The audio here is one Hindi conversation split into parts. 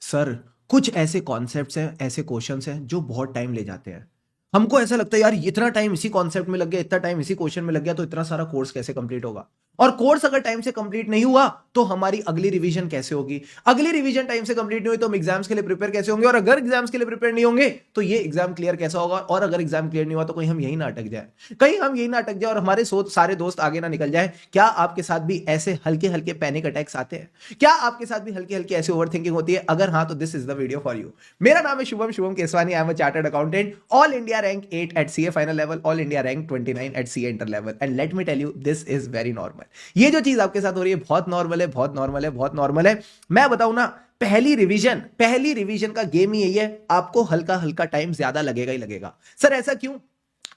सर कुछ ऐसे कॉन्सेप्ट्स हैं, ऐसे क्वेश्चंस हैं जो बहुत टाइम ले जाते हैं। हमको ऐसा लगता है यार इतना टाइम इसी कॉन्सेप्ट में लग गया, इतना टाइम इसी क्वेश्चन में लग गया, तो इतना सारा कोर्स कैसे कंप्लीट होगा? और कोर्स अगर टाइम से कंप्लीट नहीं हुआ तो हमारी अगली रिवीजन कैसे होगी? अगली रिवीजन टाइम से कंप्लीट नहीं हुई तो हम एग्जाम्स के लिए प्रिपेयर कैसे होंगे? और अगर एग्जाम्स के लिए प्रिपेयर नहीं होंगे तो ये एग्जाम क्लियर कैसा होगा? और अगर एग्जाम क्लियर नहीं हुआ तो कहीं हम यही ना अटक जाए, कहीं हम यही ना अटक जाए और हमारे सारे दोस्त आगे ना निकल जाए। क्या आपके साथ भी ऐसे हल्के हल्के पैनिक अटैक्स आते हैं? क्या आपके साथ भी हल्की हल्की ऐसी ओवरथिंकिंग होती है? अगर हाँ तो this is the video for you. मेरा नाम है Shubham Keswani. I am a chartered accountant, all India rank 8 at CA final level, all India rank 29 at CA inter level. And let me tell you, this is very normal. ये जो चीज आपके साथ हो रही है बहुत नॉर्मल है, बहुत नॉर्मल है, बहुत नॉर्मल है। मैं बताऊं ना, पहली रिवीजन का गेम ही यही है, आपको हल्का हल्का टाइम ज्यादा लगेगा ही लगेगा। सर ऐसा क्यों?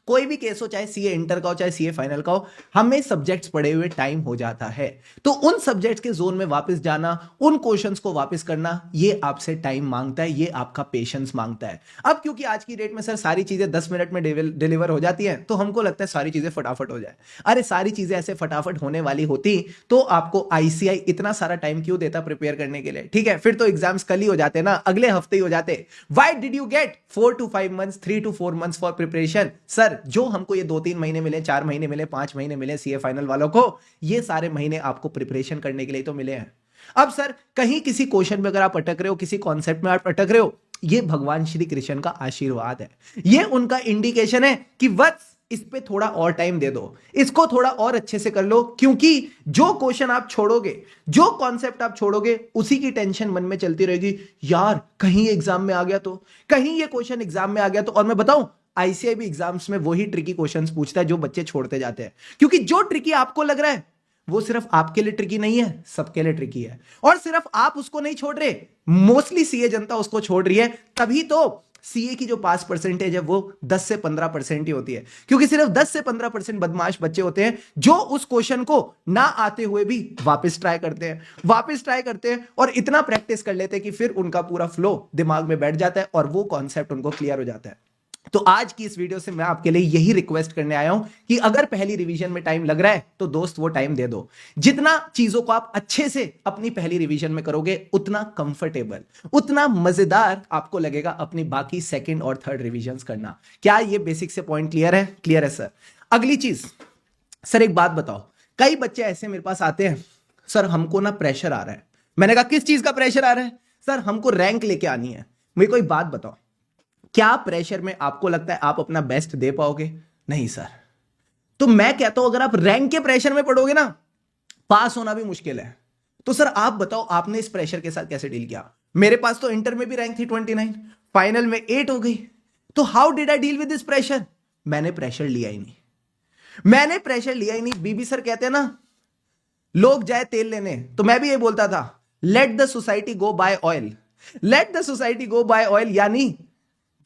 कोई भी केस हो, चाहे सीए इंटर का हो चाहे सीए फाइनल का हो, हमें सब्जेक्ट्स पढ़े हुए टाइम हो जाता है। तो उन सब्जेक्ट्स के जोन में वापस जाना, उन क्वेश्चंस को वापस करना, ये आपसे टाइम मांगता है, ये आपका पेशेंस मांगता है। अब क्योंकि आज की डेट में सर सारी चीजें 10 मिनट में डिलीवर हो जाती हैं, तो हमको लगता है सारी चीजें फटाफट हो जाए। अरे सारी चीजें ऐसे फटाफट होने वाली होती तो आपको आईसीआई इतना सारा टाइम क्यों देता प्रिपेयर करने के लिए? ठीक है, फिर तो एग्जाम्स कल ही हो जाते ना, अगले हफ्ते ही हो जाते। Why did you get 4 to 5 months, 3 to 4 months for preparation? Sir जो हमको ये 2-3 महीने मिले, 4 महीने मिले, 5 महीने मिले सीए फाइनल वालों को, ये सारे महीने आपको प्रिपरेशन करने के लिए तो मिले हैं। अब सर कहीं किसी क्वेश्चन में अगर आप अटक रहे हो, किसी कॉन्सेप्ट में आप अटक रहे हो, ये भगवान श्री कृष्ण का आशीर्वाद है, ये उनका इंडिकेशन है कि वत्स इस पे थोड़ा और टाइम दे दो, इसको थोड़ा और अच्छे से कर लो। क्योंकि जो क्वेश्चन आप छोड़ोगे, जो कॉन्सेप्ट आप छोड़ोगे, उसी की टेंशन मन में चलती रहेगी। यार कहीं एग्जाम में आ गया तो, कहीं ये क्वेश्चन एग्जाम में आ गया तो। और मैं बताऊं, आईसीआई भी एग्जाम्स में वही ट्रिकी क्वेश्चंस पूछता है जो बच्चे छोड़ते जाते हैं। क्योंकि जो ट्रिकी आपको लग रहा है वो सिर्फ आपके लिए ट्रिकी नहीं है, सबके लिए ट्रिकी है। और सिर्फ आप उसको नहीं छोड़ रहे, मोस्टली सीए जनता उसको छोड़ रही है। तभी तो सीए की जो पास परसेंटेज है वो 10 से 15% ही होती है। क्योंकि सिर्फ 10 से 15% बदमाश बच्चे होते हैं जो उस क्वेश्चन को ना आते हुए भी वापस ट्राई करते हैं, वापस ट्राई करते हैं और इतना प्रैक्टिस कर लेते हैं कि फिर उनका पूरा फ्लो दिमाग में बैठ जाता है और वो कॉन्सेप्ट उनको क्लियर हो जाता है। तो आज की इस वीडियो से मैं आपके लिए यही रिक्वेस्ट करने आया हूं कि अगर पहली रिवीजन में टाइम लग रहा है तो दोस्त वो टाइम दे दो। जितना चीजों को आप अच्छे से अपनी पहली रिवीजन में करोगे, उतना कंफर्टेबल, उतना मजेदार आपको लगेगा अपनी बाकी सेकंड और थर्ड रिवीजन करना। क्या ये बेसिक से पॉइंट क्लियर है? क्लियर है सर। अगली चीज, सर एक बात बताओ, कई बच्चे ऐसे मेरे पास आते हैं, सर हमको ना प्रेशर आ रहा है। मैंने कहा किस चीज का प्रेशर आ रहा है? सर हमको रैंक लेके आनी है। मेरे को एक बात बताओ, क्या प्रेशर में आपको लगता है आप अपना बेस्ट दे पाओगे? नहीं सर। तो मैं कहता हूं अगर आप रैंक के प्रेशर में पढ़ोगे ना, पास होना भी मुश्किल है। तो सर आप बताओ आपने इस प्रेशर के साथ कैसे डील किया? मेरे पास तो इंटर में भी रैंक थी 29, फाइनल में 8 हो गई। तो how did I deal with this pressure? मैंने प्रेशर लिया ही नहीं, मैंने प्रेशर लिया ही नहीं। बीबी सर कहते हैं ना, लोग जाए तेल लेने, तो मैं भी ये बोलता था, let the society go by oil, let the society go by oil. यानी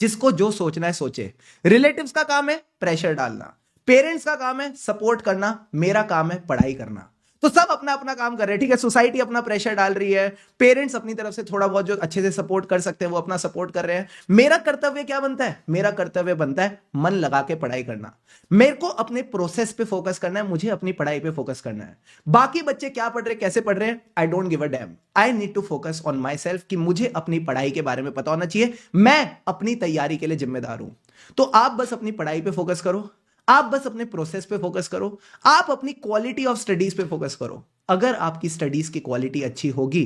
जिसको जो सोचना है सोचे। रिलेटिव्स का काम है प्रेशर डालना, पेरेंट्स का काम है सपोर्ट करना, मेरा काम है पढ़ाई करना। तो सब अपना अपना काम कर रहे हैं, ठीक है। सोसाइटी अपना प्रेशर डाल रही है, पेरेंट्स अपनी तरफ से थोड़ा बहुत जो अच्छे से सपोर्ट कर सकते हैं वो अपना सपोर्ट कर रहे हैं। मेरा कर्तव्य क्या बनता है? मेरा कर्तव्य बनता है मन लगा के पढ़ाई करना। मेरे को अपने प्रोसेस पे फोकस करना है, मुझे अपनी पढ़ाई पे फोकस करना है। बाकी बच्चे क्या पढ़ रहे हैं, कैसे पढ़ रहे हैं, I don't give a damn. I need to focus on myself कि मुझे अपनी पढ़ाई के बारे में पता होना चाहिए, मैं अपनी तैयारी के लिए जिम्मेदार हूं। तो आप बस अपनी पढ़ाई पे फोकस करो, आप बस अपने प्रोसेस पे फोकस करो, आप अपनी क्वालिटी ऑफ स्टडीज पे फोकस करो। अगर आपकी स्टडीज की क्वालिटी अच्छी होगी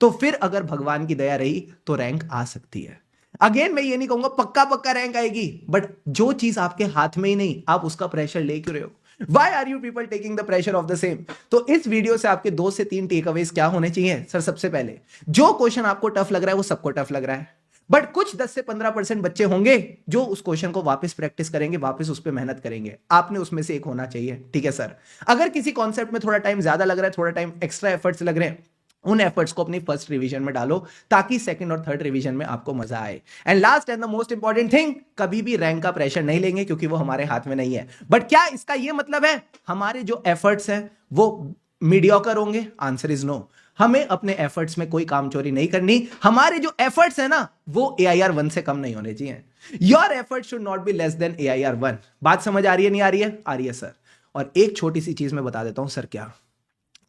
तो फिर अगर भगवान की दया रही तो रैंक आ सकती है। अगेन मैं ये नहीं कहूंगा पक्का पक्का रैंक आएगी, बट जो चीज आपके हाथ में ही नहीं, आप उसका प्रेशर ले क्यों रहे हो? Why are you people taking the pressure of the same? तो इस वीडियो से आपके 2 से 3 टेक अवेज क्या होने चाहिए? सर सबसे पहले, जो क्वेश्चन आपको टफ लग रहा है वो सबको टफ लग रहा है, बट कुछ 10 से 15% बच्चे होंगे जो उस क्वेश्चन को वापस प्रैक्टिस करेंगे, वापस उस पर मेहनत करेंगे। आपने उसमें से एक होना चाहिए, ठीक है सर। अगर किसी कॉन्सेप्ट में थोड़ा टाइम ज्यादा लग रहा है, थोड़ा टाइम एक्स्ट्रा एफर्ट्स लग रहे हैं, उन एफर्ट्स को अपनी फर्स्ट रिवीजन में डालो ताकि सेकंड और थर्ड रिवीजन में आपको मजा आए। And last and the most important thing, कभी भी रैंक का प्रेशर नहीं लेंगे क्योंकि वो हमारे हाथ में नहीं है। बट क्या इसका ये मतलब है हमारे जो एफर्ट्स हैं वो मीडियोकर होंगे? Answer is no. हमें अपने एफर्ट्स में कोई कामचोरी नहीं करनी। हमारे जो एफर्ट्स है ना वो AIR 1 से कम नहीं होने चाहिए। Your effort should not be less than AIR 1। बात समझ आ रही है? नहीं आ रही है? आ रही है सर। और एक छोटी सी चीज मैं बता देता हूं सर। क्या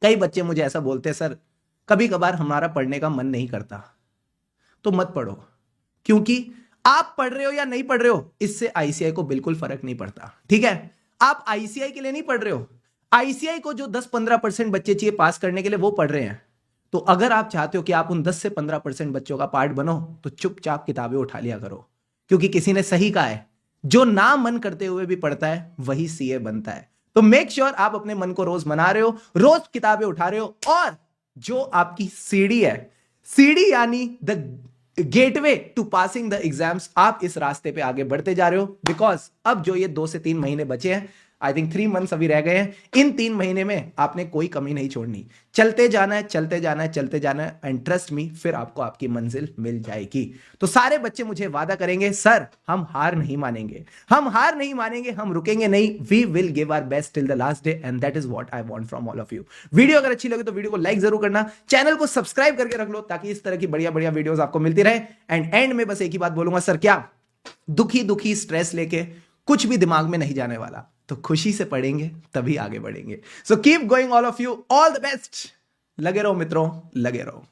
कई बच्चे मुझे ऐसा बोलते हैं, सर कभी कभार हमारा पढ़ने का मन नहीं करता। तो मत पढ़ो, क्योंकि आप पढ़ रहे हो या नहीं पढ़ रहे हो इससे आईसीआई को बिल्कुल फर्क नहीं पड़ता। ठीक है, आप आईसीआई के लिए नहीं पढ़ रहे हो, आईसीआई को जो 10-15% बच्चे चाहिए पास करने के लिए वो पढ़ रहे हैं। तो अगर आप चाहते हो कि आप उन 10 से 15% बच्चों का पार्ट बनो तो चुपचाप किताबें उठा लिया करो, क्योंकि किसी ने सही कहा है, जो ना मन करते हुए भी पढ़ता है वही सीए बनता है। तो मेक श्योर आप अपने मन को रोज मना रहे हो, रोज किताबें उठा रहे हो, और जो आपकी सीढ़ी है, सीढ़ी यानी the gateway to passing the exams, आप इस रास्ते पे आगे बढ़ते जा रहे हो। बिकॉज अब जो ये 2 से 3 महीने बचे हैं, आई थिंक 3 मंथ्स अभी रह गए हैं, इन 3 महीने में आपने कोई कमी नहीं छोड़नी, चलते जाना है, चलते जाना है, चलते जाना है, एंड ट्रस्ट मी, फिर आपको आपकी मंजिल मिल जाएगी। तो सारे बच्चे मुझे वादा करेंगे, सर हम हार नहीं मानेंगे, हम हार नहीं मानेंगे, हम रुकेंगे नहीं, we will give our best till the last day, and that is what I want from all of you. Video अगर अच्छी लगे तो वीडियो को लाइक जरूर करना, चैनल को सब्सक्राइब करके रख लो ताकि इस तरह की बढ़िया बढ़िया वीडियोस आपको मिलती रहे। एंड में बस एक ही बात बोलूंगा, सर क्या दुखी दुखी स्ट्रेस लेके कुछ भी दिमाग में नहीं जाने वाला, तो खुशी से पढ़ेंगे तभी आगे बढ़ेंगे। So keep going all of you, all the best. लगे रहो मित्रों, लगे रहो।